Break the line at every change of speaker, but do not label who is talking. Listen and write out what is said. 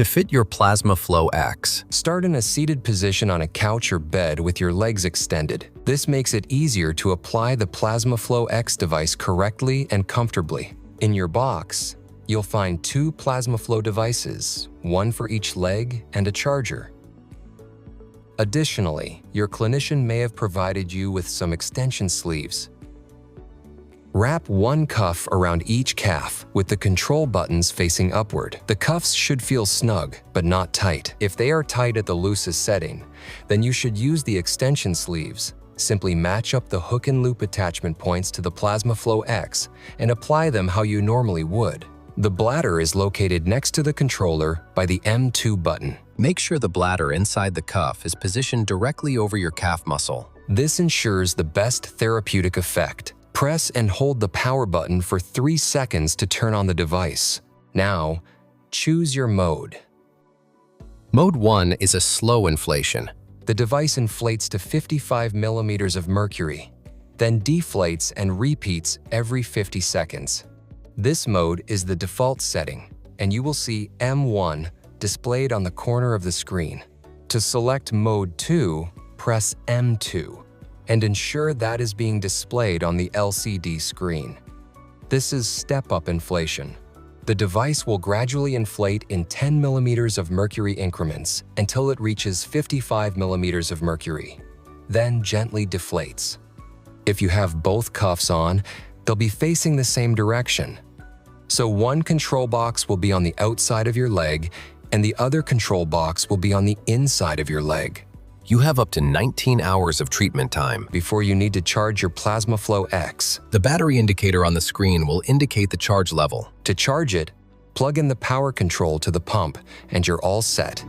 To fit your PlasmaFlow X,
start in a seated position on a couch or bed with your legs extended. This makes it easier to apply the PlasmaFlow X device correctly and comfortably. In your box, you'll find 2 PlasmaFlow devices, one for each leg and a charger. Additionally, your clinician may have provided you with some extension sleeves. Wrap one cuff around each calf with the control buttons facing upward. The cuffs should feel snug, but not tight. If they are tight at the loosest setting, then you should use the extension sleeves. Simply match up the hook and loop attachment points to the PlasmaFlow X and apply them how you normally would. The bladder is located next to the controller by the M2 button.
make sure the bladder inside the cuff is positioned directly over your calf muscle.
This ensures the best therapeutic effect. Press and hold the power button for 3 seconds to turn on the device. Now, choose your mode.
Mode 1 is a slow inflation.
The device inflates to 55 millimeters of mercury, then deflates and repeats every 50 seconds. This mode is the default setting, and you will see M1 displayed on the corner of the screen. To select Mode 2, press M2 and ensure that is being displayed on the LCD screen. This is step-up inflation. The device will gradually inflate in 10 millimeters of mercury increments until it reaches 55 millimeters of mercury, then gently deflates. If you have both cuffs on, they'll be facing the same direction. So one control box will be on the outside of your leg and the other control box will be on the inside of your leg.
You have up to 19 hours of treatment time
Before you need to charge your PlasmaFlow X.
The battery indicator on the screen will indicate the charge level.
To charge it, plug in the power control to the pump and you're all set.